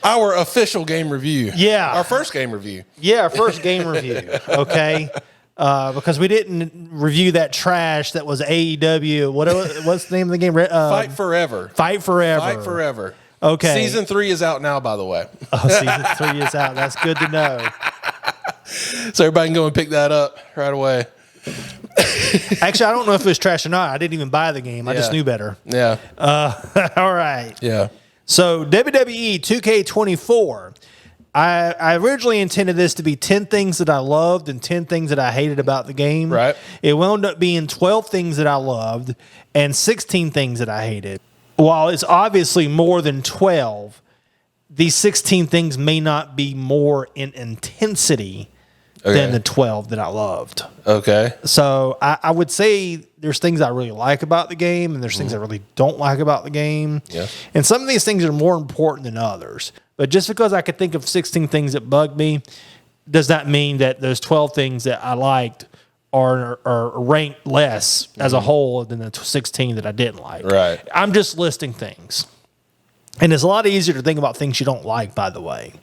Our official game review. Yeah. Our first game review. Yeah, our first game review. Okay. Because we didn't review that trash that was AEW. What's the name of the game? Fight Forever. Fight Forever. Fight Forever. Okay. Season 3 is out now, by the way. Oh, season 3 is out. That's good to know. So everybody can go and pick that up right away. Actually, I don't know if it was trash or not. I didn't even buy the game. I just knew better. Yeah. All right. Yeah. So WWE 2K24. I originally intended this to be 10 things that I loved and 10 things that I hated about the game. Right. It wound up being 12 things that I loved and 16 things that I hated. While it's obviously more than 12, these 16 things may not be more in intensity than the 12 that I loved. Okay. So I would say there's things I really like about the game and there's things I really don't like about the game. Yeah. And some of these things are more important than others. But just because I could think of 16 things that bug me does not mean that those 12 things that I liked are ranked less as a whole than the 16 that I didn't like. Right. I'm just listing things. And it's a lot easier to think about things you don't like, by the way.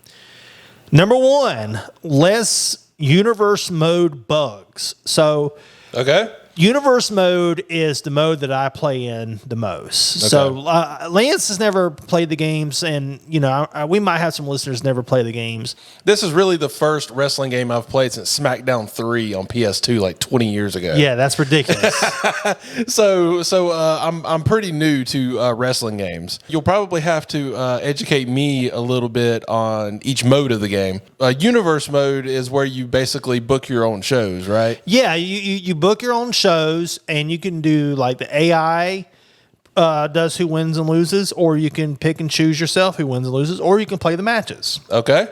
Number 1, less universe mode bugs. So, Okay. universe mode is the mode that I play in the most. Okay. So Lance has never played the games, and we might have some listeners never play the games. This is really the first wrestling game I've played since SmackDown 3 on PS2 like 20 years ago. Yeah, that's ridiculous. So I'm pretty new to wrestling games. You'll probably have to educate me a little bit on each mode of the game. Universe mode is where you basically book your own shows, right? Yeah, you book your own shows, and you can do like the AI does who wins and loses, or you can pick and choose yourself who wins and loses, or you can play the matches. Okay.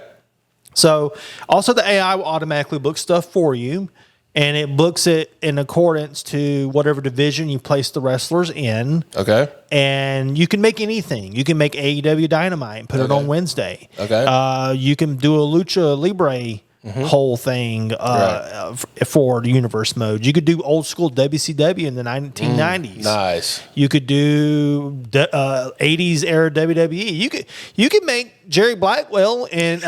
So also the AI will automatically book stuff for you, and it books it in accordance to whatever division you place the wrestlers in. Okay. And you can make anything. You can make AEW Dynamite and put it on Wednesday. Okay. You can do a Lucha Libre whole thing for the universe mode. You could do old school WCW in the 1990s. Nice. You could do 80s era WWE. You could make Jerry Blackwell and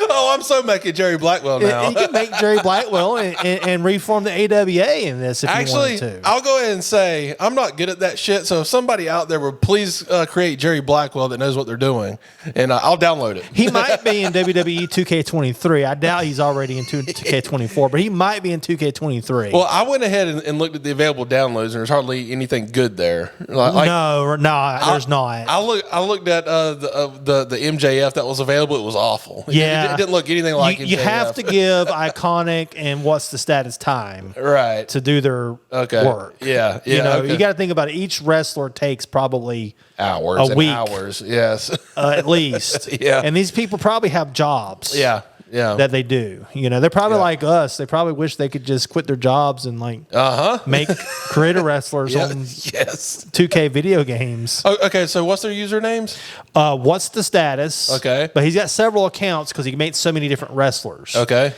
Oh, I'm so making Jerry Blackwell now. you can make Jerry Blackwell and reform the AWA in this if you wanted to. I'll go ahead and say I'm not good at that shit. So if somebody out there would please create Jerry Blackwell that knows what they're doing, and I'll download it. He might be in WWE 2K23. I doubt he's already in 2K24, but he might be in 2K23. Well, I went ahead and looked at the available downloads, and there's hardly anything good there. No, there's not. I looked at the MJF that was available. It was awful. Yeah. It didn't look anything like MJF. You have to give Iconic and What's the Status time right to do their work. Yeah. You got to think about it. Each wrestler takes probably hours, a week, hours. Yes, at least. Yeah, and these people probably have jobs. Yeah. That they do. They're probably like us. They probably wish they could just quit their jobs and make creator wrestlers on 2K video games. Oh, okay, so what's their usernames? What's the Status? Okay. But he's got several accounts because he makes so many different wrestlers. Okay.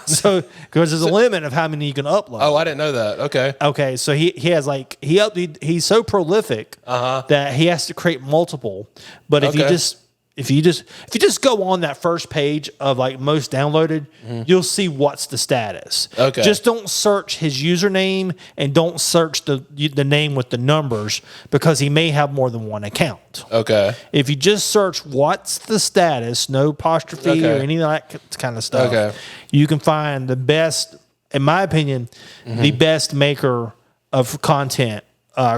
So because there's a limit of how many you can upload. Oh, I didn't know that. Okay. Okay, so he has he's so prolific that he has to create multiple. But if you just go on that first page of like most downloaded, you'll see what's the status. Okay. Just don't search his username and don't search the name with the numbers because he may have more than one account. Okay. If you just search what's the status, no apostrophe or any of that kind of stuff, you can find the best, in my opinion, the best maker of content,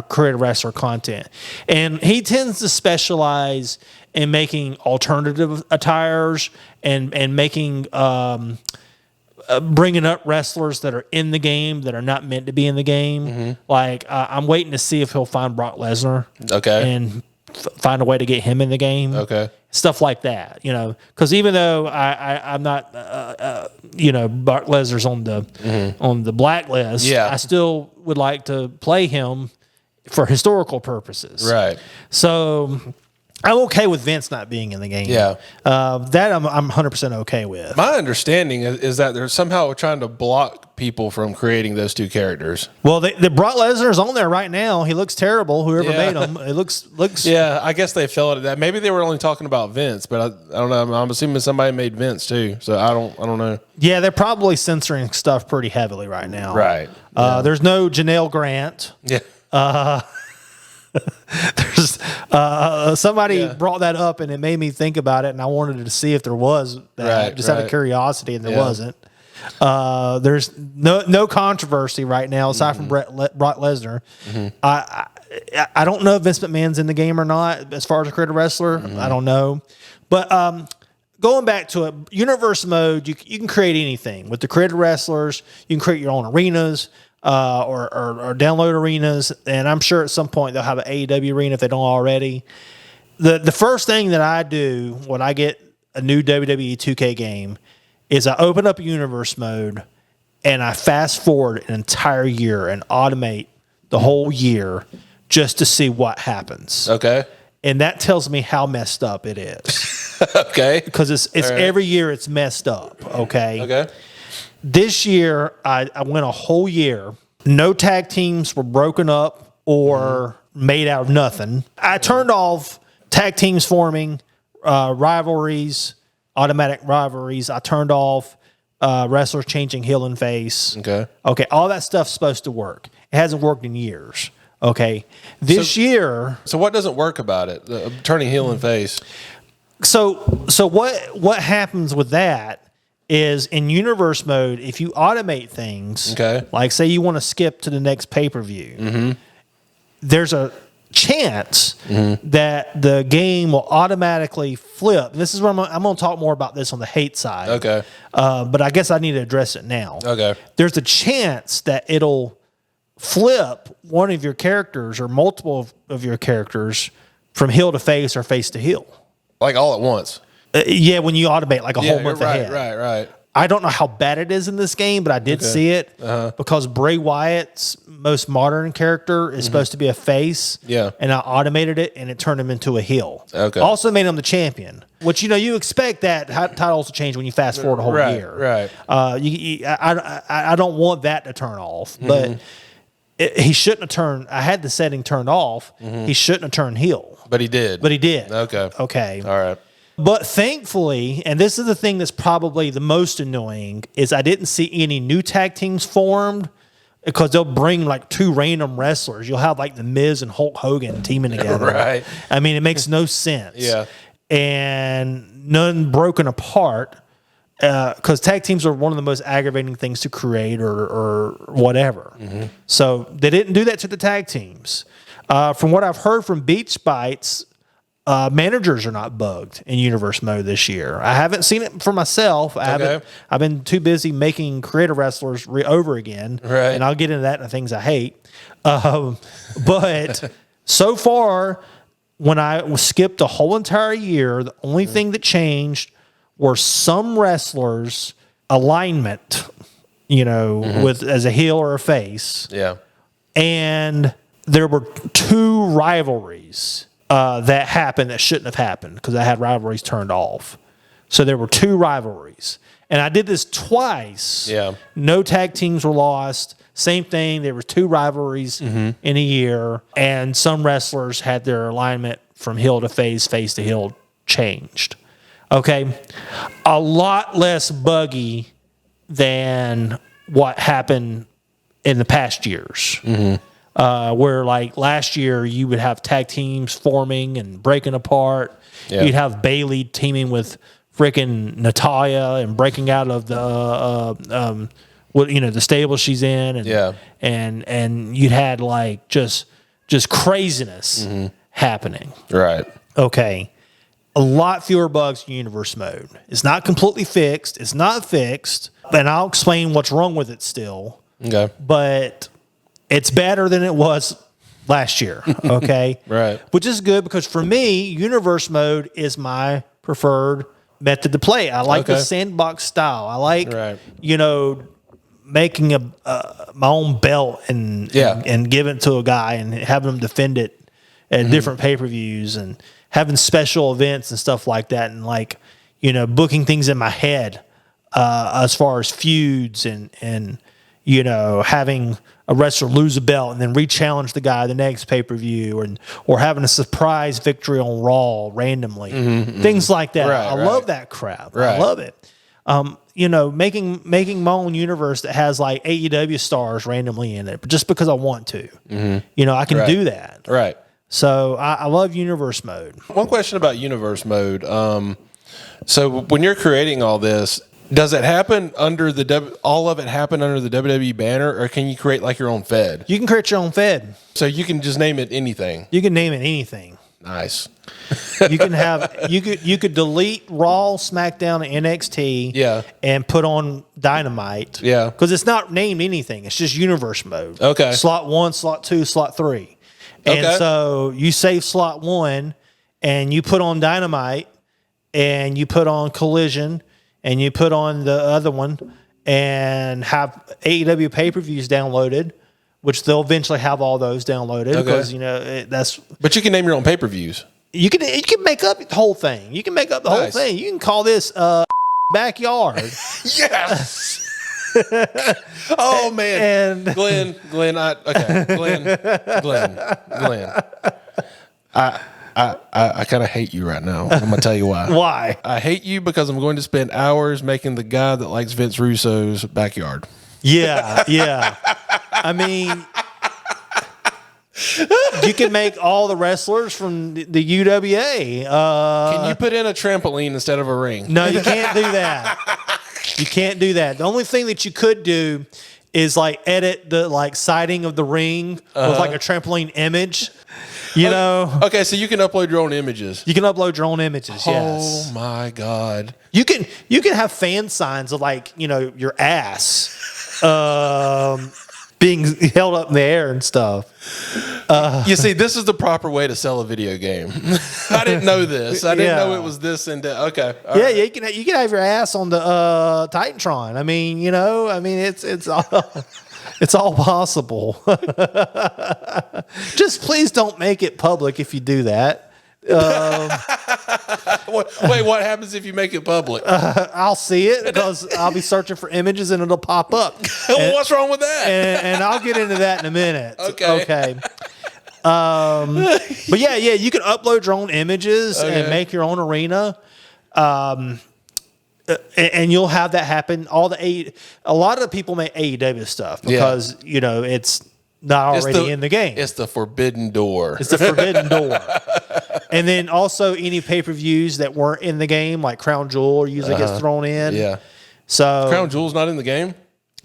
creator wrestler content. And he tends to specialize in making alternative attires and making bringing up wrestlers that are in the game that are not meant to be in the game. Like I'm waiting to see if he'll find Brock Lesnar, and find a way to get him in the game. Stuff like that, because even though I'm not, Brock Lesnar's on the blacklist, I still would like to play him for historical purposes. Right. So I'm okay with Vince not being in the game. Yeah. That I'm 100% okay with. My understanding is that they're somehow trying to block people from creating those two characters. Well, they Brock Lesnar's on there right now. He looks terrible. Whoever made him, it looks. Yeah, I guess they fell at that. Maybe they were only talking about Vince, but I don't know. I'm assuming somebody made Vince too. So I don't know. Yeah, they're probably censoring stuff pretty heavily right now. Right. There's no Janelle Grant. Yeah. There's somebody brought that up and it made me think about it, and I wanted to see if there was that, out of curiosity, and there wasn't. There's no controversy right now aside from Brock Lesnar. I don't know if Vince McMahon's in the game or not as far as a creative wrestler. I don't know, but going back to it, universe mode, you can create anything with the creative wrestlers. You can create your own arenas. Or download arenas, and I'm sure at some point they'll have an AEW arena if they don't already. The first thing that I do when I get a new WWE 2K game is I open up universe mode and I fast forward an entire year and automate the whole year just to see what happens. Okay. And that tells me how messed up it is. Okay. Because it's every year it's messed up. Okay. Okay. This year, I went a whole year. No tag teams were broken up or made out of nothing. I turned off tag teams forming, rivalries, automatic rivalries. I turned off wrestlers changing heel and face. Okay, all that stuff's supposed to work. It hasn't worked in years. Okay, this year. So what doesn't work about it? Turning heel and face. So what happens with that? Is in universe mode, if you automate things, like say you want to skip to the next pay-per-view, there's a chance that the game will automatically flip. And this is where I'm going to talk more about this on the hate side. Okay. But I guess I need to address it now. Okay. There's a chance that it'll flip one of your characters or multiple of your characters from heel to face or face to heel. Like all at once. Yeah, when you automate like a whole month ahead. Right. I don't know how bad it is in this game, but I did see it because Bray Wyatt's most modern character is supposed to be a face. Yeah. And I automated it and it turned him into a heel. Okay. Also made him the champion, which, you expect that titles to change when you fast forward a whole year. Right. I don't want that to turn off, but he shouldn't have turned. I had the setting turned off. He shouldn't have turned heel. But he did. Okay. All right. But thankfully, and this is the thing that's probably the most annoying, is I didn't see any new tag teams formed because they'll bring like two random wrestlers. You'll have like The Miz and Hulk Hogan teaming together. Right. I mean, it makes no sense. Yeah. And none broken apart because tag teams are one of the most aggravating things to create or whatever. So they didn't do that to the tag teams. From what I've heard from Beach Bites, managers are not bugged in universe mode this year. I haven't seen it for myself. I've been too busy making creative wrestlers over again. Right. And I'll get into that and the things I hate. But so far, when I skipped a whole entire year, the only thing that changed were some wrestlers' alignment, with as a heel or a face. Yeah. And there were two rivalries that happened that shouldn't have happened because I had rivalries turned off. So there were two rivalries. And I did this twice. Yeah. No tag teams were lost. Same thing. There were two rivalries in a year. And some wrestlers had their alignment from heel to face to heel changed. Okay. A lot less buggy than what happened in the past years. Where like last year you would have tag teams forming and breaking apart. Yeah. You'd have Bayley teaming with freaking Natalia and breaking out of the the stable she's in, and you'd had like just craziness happening. Right. Okay. A lot fewer bugs in universe mode. It's not completely fixed. It's not fixed, and I'll explain what's wrong with it still. Okay. But it's better than it was last year, okay? Right. Which is good because for me, universe mode is my preferred method to play. I like the sandbox style. I like, making my own belt and giving it to a guy and having him defend it at different pay-per-views and having special events and stuff like that, and like, you know, booking things in my head as far as feuds and you know, having a wrestler lose a belt and then re-challenge the guy the next pay-per-view, or having a surprise victory on Raw randomly, things like that. I love that crap. I love it. You know, making my own universe that has like AEW stars randomly in it, but just because I want to. You know, I can do that. Right. So I love universe mode. One question about universe mode. So when you're creating all this, does it happen under all of it happen under the WWE banner, or can you create like your own fed? You can create your own fed. So you can just name it anything. You can name it anything. Nice. You can have you could delete Raw, SmackDown, and NXT, and put on Dynamite, because it's not named anything. It's just universe mode. Okay. Slot 1, slot 2, slot 3, and so you save slot 1, and you put on Dynamite, and you put on Collision, and you put on the other one, and have AEW pay-per-views downloaded, which they'll eventually have all those downloaded, because you know that's. But you can name your own pay-per-views. You can make up the whole thing. You can make up the whole thing. You can call this backyard. Yes. Oh man, and Glenn. I kind of hate you right now. I'm gonna tell you why. Why? I hate you because I'm going to spend hours making the guy that likes Vince Russo's backyard. Yeah. I mean, you can make all the wrestlers from the UWA. Can you put in a trampoline instead of a ring? No, you can't do that. You can't do that. The only thing that you could do is like edit the like siding of the ring with like a trampoline image. You know? Okay, so you can upload your own images. You can upload your own images, yes. Oh my God. You can have fan signs of like, you know, your ass being held up in the air and stuff. You see, this is the proper way to sell a video game. I didn't know this. I didn't know it was this and that. Okay. Yeah, you can have your ass on the Titantron. I mean, you know, it's all it's all possible. Just please don't make it public if you do that. Wait, what happens if you make it public? I'll see it because I'll be searching for images and it'll pop up. Well, what's wrong with that? And I'll get into that in a minute. Okay. But yeah, you can upload your own images and make your own arena. And you'll have that happen. A lot of the people make AEW stuff because you know it's not already in the game. It's the forbidden door. It's the forbidden door. And then also any pay-per-views that weren't in the game, like Crown Jewel, usually gets thrown in. Yeah. So Crown Jewel's not in the game?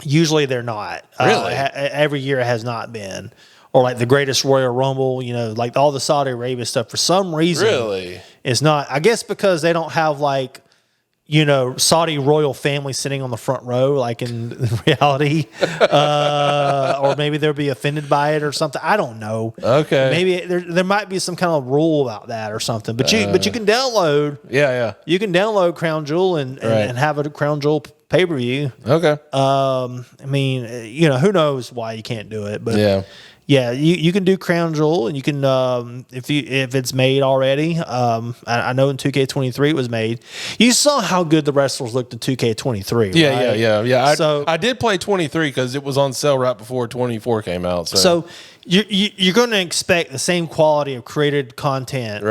Usually they're not. Really? Every year it has not been. Or like the Greatest Royal Rumble, you know, like all the Saudi Arabia stuff for some reason. Really? It's not. I guess because they don't have like, you know, Saudi royal family sitting on the front row, like in reality, or maybe they'll be offended by it or something. I don't know. Okay, maybe there might be some kind of rule about that or something. But you can download. Yeah. You can download Crown Jewel and have a Crown Jewel pay per view. Okay. I mean, you know, who knows why you can't do it, but yeah. Yeah, you can do Crown Jewel, and you can if it's made already. I know in 2K23 it was made. You saw how good the wrestlers looked in 2K23. Yeah, right? Yeah. I did play 23 because it was on sale right before 24 came out. So you're going to expect the same quality of created content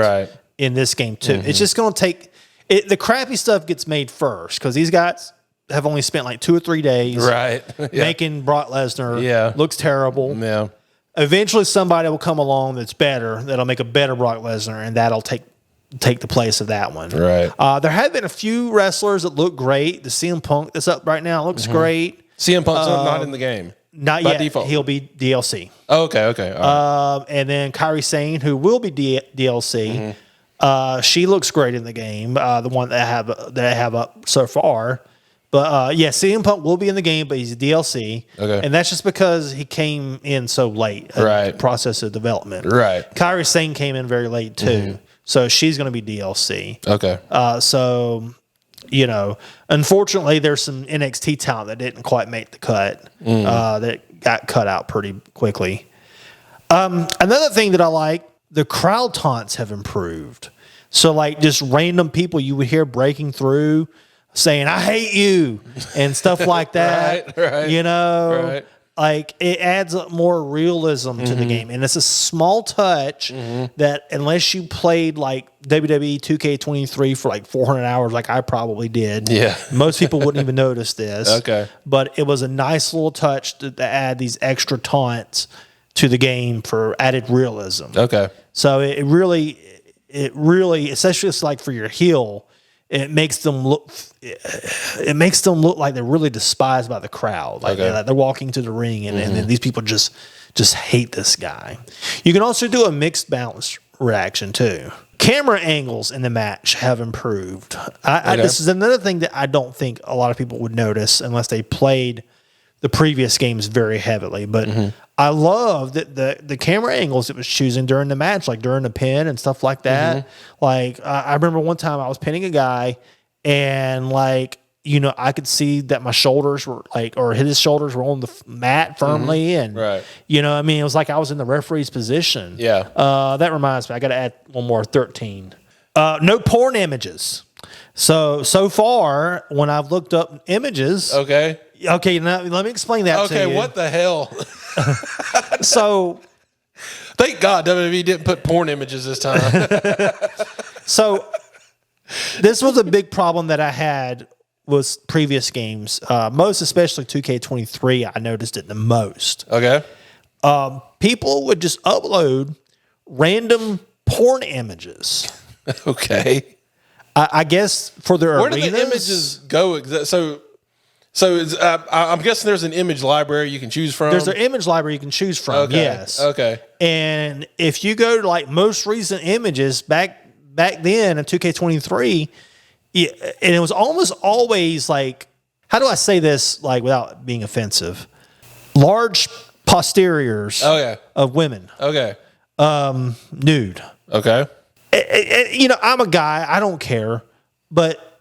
in this game too. Mm-hmm. It's just going to take the crappy stuff gets made first because these guys have only spent like 2 or 3 days making Brock Lesnar. Yeah, looks terrible. Yeah. Eventually, somebody will come along that's better, that'll make a better Brock Lesnar, and that'll take the place of that one. Right. There have been a few wrestlers that look great. The CM Punk that's up right now looks great. CM Punk's not in the game. Not yet. Default. He'll be DLC. Oh, okay. All right. And then Kairi Sane, who will be DLC. She looks great in the game. The one that I have up so far. But CM Punk will be in the game, but he's a DLC. Okay. And that's just because he came in so late in the process of development. Right. Kairi Sane came in very late too. So she's going to be DLC. Okay. So, you know, unfortunately, there's some NXT talent that didn't quite make the cut that got cut out pretty quickly. Another thing that I like the crowd taunts have improved. So like just random people you would hear breaking through saying, I hate you and stuff like that. Right. You know, Right. like it adds up more realism to the game. And it's a small touch that unless you played like WWE 2K23 for like 400 hours, like I probably did, most people wouldn't even notice this. Okay. But it was a nice little touch to add these extra taunts to the game for added realism. Okay. So it really, especially it's like for your heel, it makes them look like they're really despised by the crowd. Like, like they're walking to the ring and then these people just hate this guy. You can also do a mixed balance reaction too. Camera angles in the match have improved. This is another thing that I don't think a lot of people would notice unless they played the previous games very heavily. But I love that the camera angles it was choosing during the match, like during the pin and stuff like that. Like I remember one time I was pinning a guy and like, you know, I could see that my shoulders were like, or his shoulders were on the mat firmly. And, you know, I mean, it was like I was in the referee's position. That reminds me, I got to add one more, 13. No porn images. So far, when I've looked up images. Okay, now let me explain that to you. Okay, what the hell? So, thank God WWE didn't put porn images this time. So, this was a big problem that I had with previous games, most especially 2K23. I noticed it the most. Okay. People would just upload random porn images. Okay. I guess for their Where arenas. do the images go? So it's, I'm guessing there's an image library you can choose from. There's an image library you can choose from. Yes. Okay. And if you go to like most recent images back then in 2K23, and it was almost always like, how do I say this like without being offensive? Large posteriors. Of women. Okay. Nude. Okay. You know, I'm a guy. I don't care, but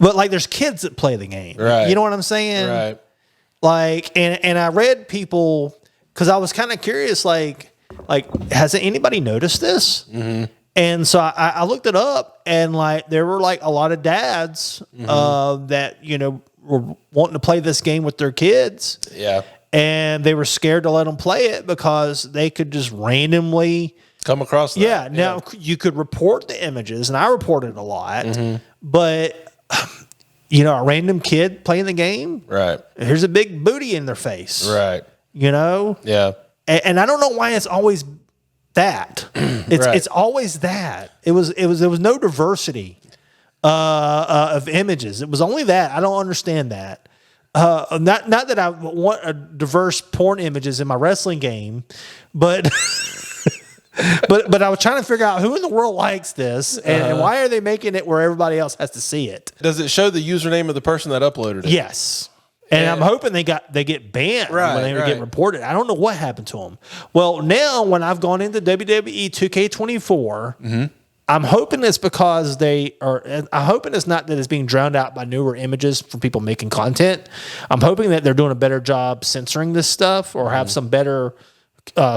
like, there's kids that play the game. Right. You know what I'm saying? Right. Like, and I read people because I was kind of curious. Like, has anybody noticed this? And so I looked it up, and like there were like a lot of dads that you know were wanting to play this game with their kids. Yeah. And they were scared to let them play it because they could just randomly come across that. Yeah. Now you could report the images, and I reported a lot, but you know, a random kid playing the game, right? Here's a big booty in their face, right? You know, yeah. And I don't know why it's always that. It's always that. There was no diversity of images. It was only that. I don't understand that. Not that I want a diverse porn images in my wrestling game, but but I was trying to figure out who in the world likes this and why are they making it where everybody else has to see it? Does it show the username of the person that uploaded it? Yes. And I'm hoping they get banned when they get reported. I don't know what happened to them. Well, now when I've gone into WWE 2K24, I'm hoping it's because I'm hoping it's not that it's being drowned out by newer images from people making content. I'm hoping that they're doing a better job censoring this stuff or have some better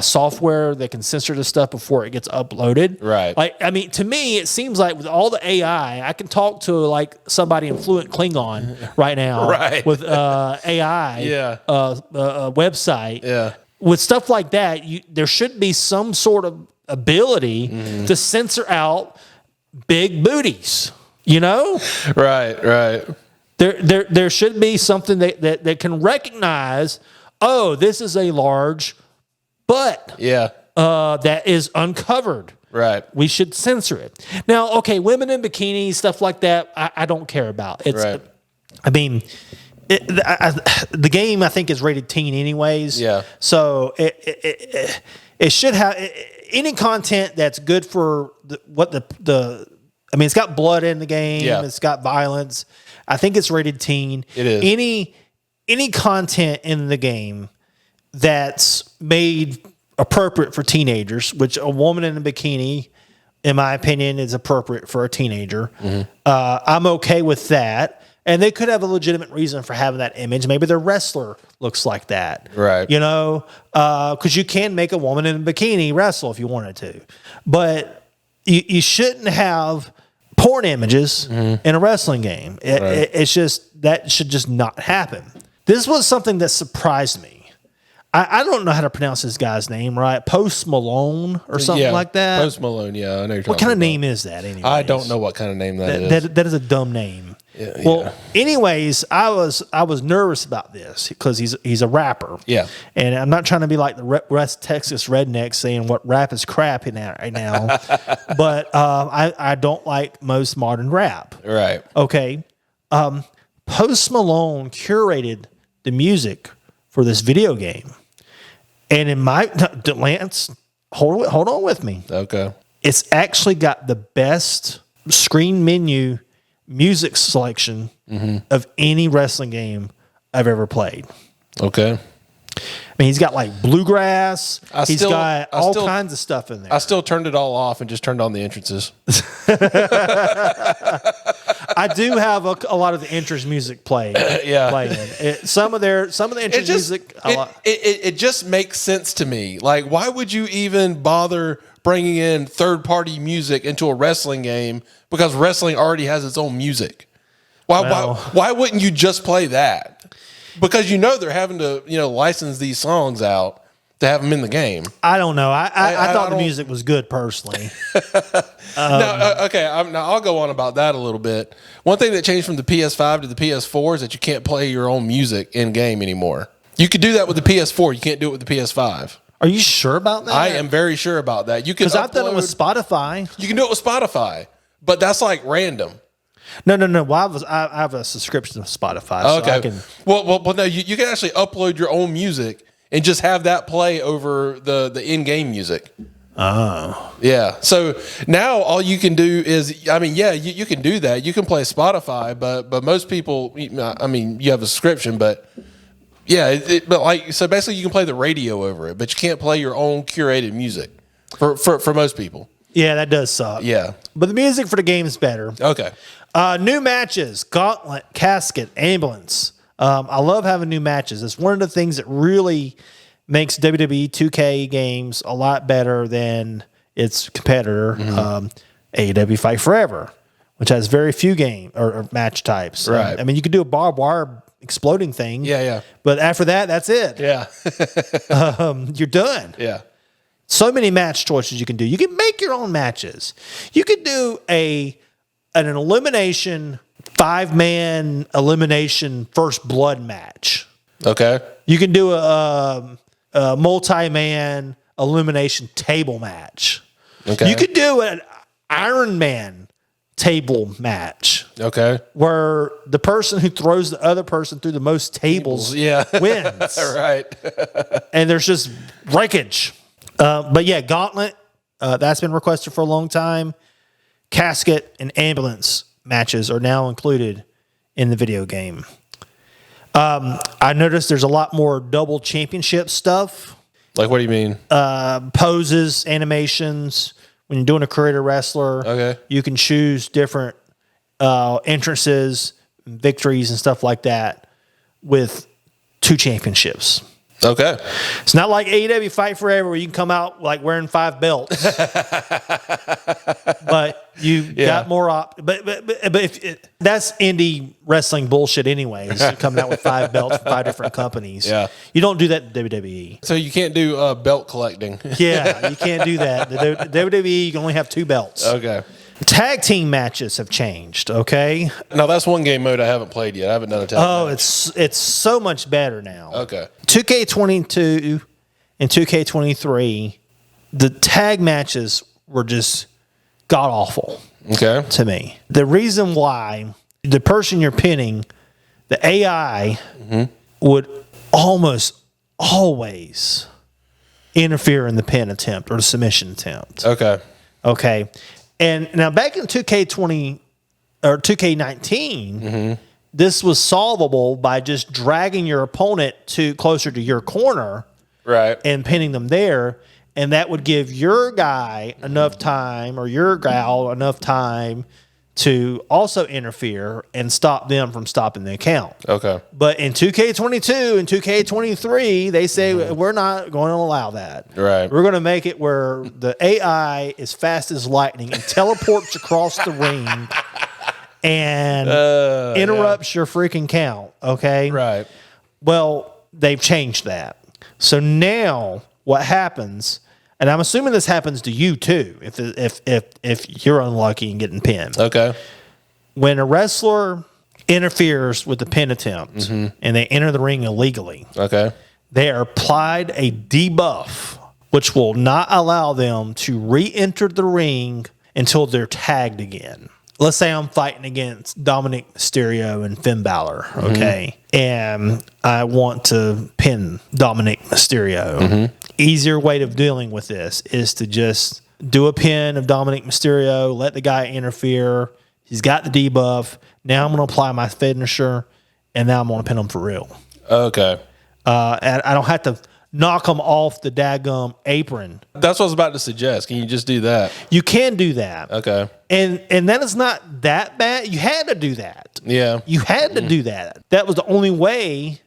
software that can censor this stuff before it gets uploaded. Right. Like, I mean, to me, it seems like with all the AI, I can talk to like somebody in fluent Klingon right now with AI website. Yeah. With stuff like that, there should be some sort of ability to censor out big booties, you know? Right. There should be something that can recognize, oh, this is a large butt that is uncovered. Right. We should censor it. Now, okay, women in bikinis, stuff like that, I don't care about. I mean, the game, I think, is rated teen anyways. Yeah. So it should have any content that's good for I mean, it's got blood in the game. Yeah. It's got violence. I think it's rated teen. It is. Any content in the game that's made appropriate for teenagers, which a woman in a bikini, in my opinion, is appropriate for a teenager. I'm okay with that. And they could have a legitimate reason for having that image. Maybe their wrestler looks like that. Right. You know, because you can make a woman in a bikini wrestle if you wanted to. But you shouldn't have porn images in a wrestling game. It's just, that should just not happen. This was something that surprised me. I don't know how to pronounce this guy's name, right? Post Malone or something like that. Post Malone, yeah. I know you're what kind of name is that anyway? I don't know what kind of name that is. That is a dumb name. Yeah, well, anyways, I was nervous about this because he's a rapper. Yeah. And I'm not trying to be like the West Texas redneck saying what rap is crap right now. But I don't like most modern rap. Right. Okay. Post Malone curated the music for this video game. And in my Lance, hold on with me. Okay. It's actually got the best screen menu music selection of any wrestling game I've ever played. Okay. I mean, he's got like bluegrass. He's got all kinds of stuff in there. I still turned it all off and just turned on the entrances. I do have a lot of the entrance music playing. Some of the entrance music. It just makes sense to me. Like, why would you even bother bringing in third-party music into a wrestling game? Because wrestling already has its own music. Why wouldn't you just play that? Because they're having to license these songs out to have them in the game. I don't know. I thought the music was good personally. Now I'll go on about that a little bit. One thing that changed from the PS5 to the PS4 is that you can't play your own music in game anymore. You could do that with the PS4. You can't do it with the PS5. Are you sure about that? I am very sure about that. You can because I've done it with Spotify. You can do it with Spotify, but that's like random. No. Well, I have a subscription to Spotify. So okay. I can... Well, no. You can actually upload your own music and just have that play over the in-game music. Oh. Yeah. So now all you can do is, you can do that. You can play Spotify, but most people, you have a subscription, but yeah, so basically you can play the radio over it, but you can't play your own curated music for most people. Yeah, that does suck. Yeah. But the music for the game is better. Okay. New matches, Gauntlet, Casket, Ambulance. I love having new matches. It's one of the things that really makes WWE 2K games a lot better than its competitor, AEW Fight Forever, which has very few game or match types. Right. You could do a barbed wire exploding thing. Yeah. But after that, that's it. Yeah. You're done. Yeah. So many match choices you can do. You can make your own matches. You could do an elimination 5-man elimination first blood match. Okay. You can do a multi-man elimination table match. Okay. You could do an Iron Man table match. Okay. Where the person who throws the other person through the most tables wins. Right. And there's just breakage. But yeah, Gauntlet, that's been requested for a long time. Casket and Ambulance matches are now included in the video game. I noticed there's a lot more double championship stuff. Like, what do you mean? Poses, animations. When you're doing a creator wrestler, you can choose different entrances, victories, and stuff like that with 2 championships. Okay. It's not like AEW Fight Forever where you can come out like wearing 5 belts. But you got more but if that's indie wrestling bullshit anyways. You're coming out with 5 belts from 5 different companies. Yeah. You don't do that in WWE. So you can't do belt collecting. Yeah, you can't do that. The WWE, you can only have 2 belts. Okay. Tag team matches have changed, okay? Now, that's one game mode I haven't played yet. I haven't done a tag match. It's so much better now. Okay. 2K22 and 2K23, the tag matches were just god-awful to me. The reason why the person you're pinning, the AI, would almost always interfere in the pin attempt or the submission attempt. Okay. And now back in 2K20 or 2K19, this was solvable by just dragging your opponent closer to your corner, right, and pinning them there, and that would give your guy enough time or your gal enough time to also interfere and stop them from stopping the account. Okay. But in 2K22 and 2K23, they say we're not going to allow that. Right. We're going to make it where the AI is fast as lightning and teleports across the ring and interrupts your freaking count. Okay. Right. Well, they've changed that. So now what happens? And I'm assuming this happens to you too, if you're unlucky and getting pinned. Okay. When a wrestler interferes with the pin attempt and they enter the ring illegally, okay, they are applied a debuff, which will not allow them to re-enter the ring until they're tagged again. Let's say I'm fighting against Dominic Mysterio and Finn Balor, okay? And I want to pin Dominic Mysterio. Easier way of dealing with this is to just do a pin of Dominic Mysterio, let the guy interfere. He's got the debuff. Now I'm going to apply my finisher, and now I'm going to pin him for real. Okay. And I don't have to knock him off the daggum apron. That's what I was about to suggest. Can you just do that? You can do that. Okay. And that is not that bad. You had to do that. Yeah. You had to do that. That was the only way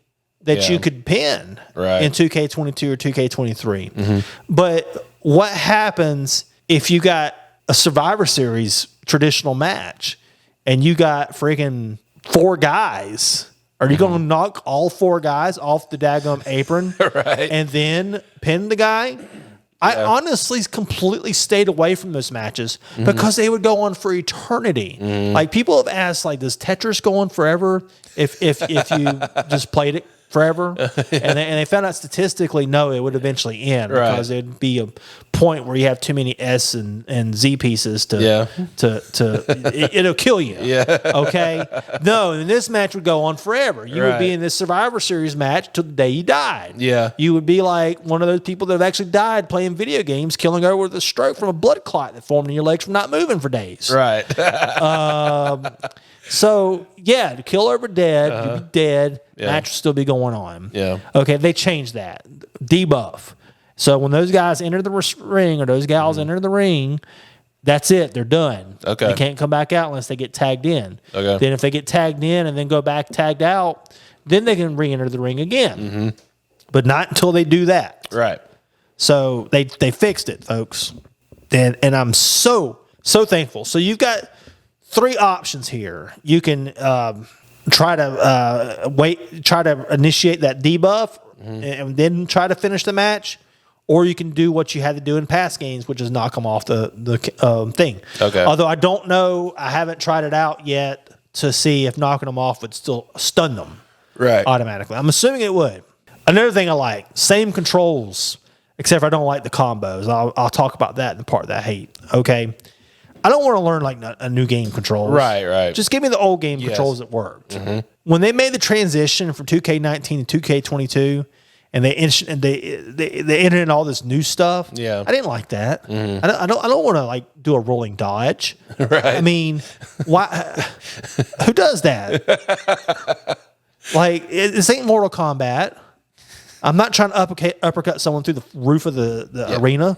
that you could pin in 2K22 or 2K23. But what happens if you got a Survivor Series traditional match and you got freaking 4 guys? Are you going to knock all 4 guys off the daggum apron and then pin the guy? I honestly completely stayed away from those matches because they would go on for eternity. Like people have asked, like, does Tetris go on forever if you just played it forever? And they found out statistically, no, it would eventually end because there'd be a point where you have too many S and Z pieces it'll kill you. Okay. No, and this match would go on forever. You would be in this Survivor Series match till the day you died. You would be like one of those people that have actually died playing video games, killing over with a stroke from a blood clot that formed in your legs from not moving for days. So, to kill over dead, you'd be dead, match will still be going on. Okay, they changed that. Debuff. So when those guys enter the ring or those gals enter the ring, that's it. They're done. Okay. They can't come back out unless they get tagged in. Okay. Then if they get tagged in and then go back tagged out, then they can re-enter the ring again. But not until they do that. Right. So they fixed it, folks. And I'm so thankful. So you've got 3 options here. You can try to initiate that debuff and then try to finish the match, or you can do what you had to do in past games, which is knock them off the thing. Okay. Although I don't know, I haven't tried it out yet to see if knocking them off would still stun them automatically. I'm assuming it would. Another thing I like, same controls, except for I don't like the combos. I'll talk about that in the part that I hate. Okay. I don't want to learn like a new game controls. Right. Just give me the old game controls that worked. When they made the transition from 2K19 to 2K22, and they entered in all this new stuff. I didn't like that. I don't want to like do a rolling dodge. I mean, why? Who does that? Like this ain't Mortal Kombat. I'm not trying to uppercut someone through the roof of the arena.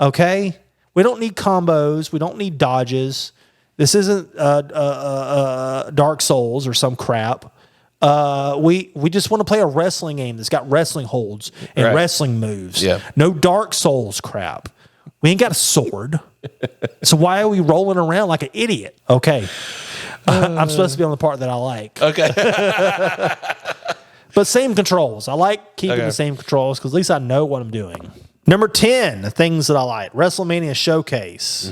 Okay. We don't need combos. We don't need dodges. This isn't Dark Souls or some crap. We just want to play a wrestling game that's got wrestling holds and wrestling moves. No Dark Souls crap. We ain't got a sword. So why are we rolling around like an idiot? Okay. I'm supposed to be on the part that I like. Okay. But same controls. I like keeping the same controls because at least I know what I'm doing. Number 10, the things that I like. WrestleMania Showcase.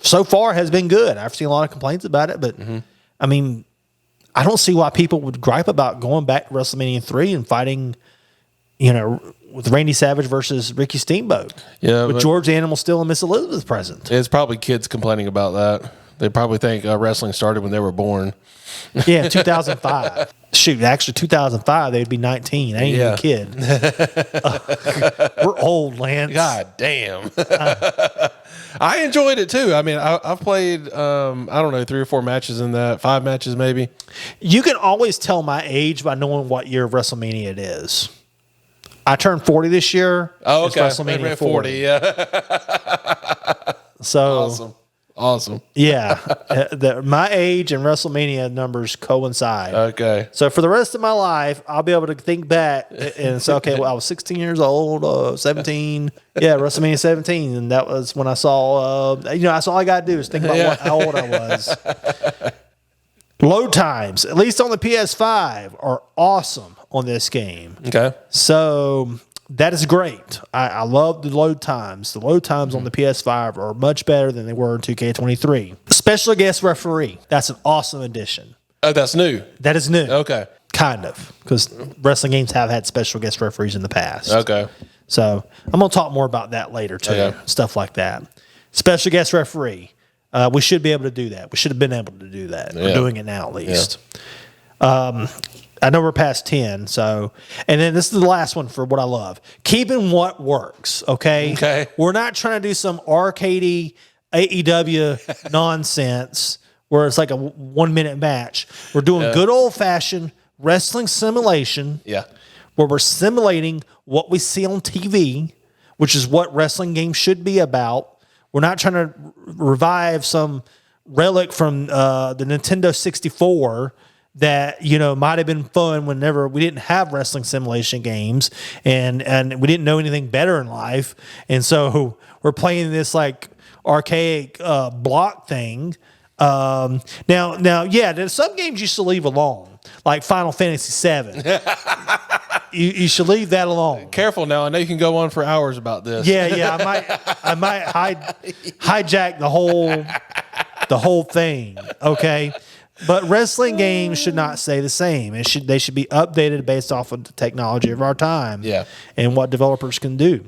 So far has been good. I've seen a lot of complaints about it, but I mean, I don't see why people would gripe about going back to WrestleMania 3 and fighting, with Randy Savage versus Ricky Steamboat. With George Animal Steel and Miss Elizabeth present. It's probably kids complaining about that. They probably think wrestling started when they were born. 2005. Shoot, actually 2005, they'd be 19. I ain't even a kid. We're old, Lance. God damn. I enjoyed it too. I mean, I've played, I don't know, 3 or 4 matches in that, 5 matches maybe. You can always tell my age by knowing what year of WrestleMania it is. I turned 40 this year. Oh, okay. It's WrestleMania 40. Yeah. So, Awesome. Yeah. My age and WrestleMania numbers coincide. Okay. So for the rest of my life, I'll be able to think back and say, okay, well, I was 16 years old, 17. Yeah, WrestleMania 17. And that was when I saw, that's all I got to do is think about how old I was. Load times, at least on the PS5, are awesome on this game. Okay. So that is great. I love the load times. The load times on the PS5 are much better than they were in 2K23. Special guest referee. That's an awesome addition. Oh, that's new. That is new. Okay. Kind of, because wrestling games have had special guest referees in the past. Okay. So I'm going to talk more about that later, too. Okay. Stuff like that. Special guest referee. We should be able to do that. We should have been able to do that. Yeah. We're doing it now, at least. Yeah. I know we're past 10, so... And then this is the last one for what I love. Keeping what works, okay? Okay. We're not trying to do some arcadey AEW nonsense where it's like a 1-minute match. We're doing good old-fashioned wrestling simulation. Yeah. Where we're simulating what we see on TV, which is what wrestling games should be about. We're not trying to revive some relic from the Nintendo 64 that might have been fun whenever we didn't have wrestling simulation games and we didn't know anything better in life, and so we're playing this like archaic block thing. Now, there's some games you should leave alone, like Final Fantasy VII. You should leave that alone. Careful now. I know you can go on for hours about this. Yeah. I might hijack the whole thing. Okay. But wrestling games should not stay the same. They should be updated based off of the technology of our time. Yeah. And what developers can do.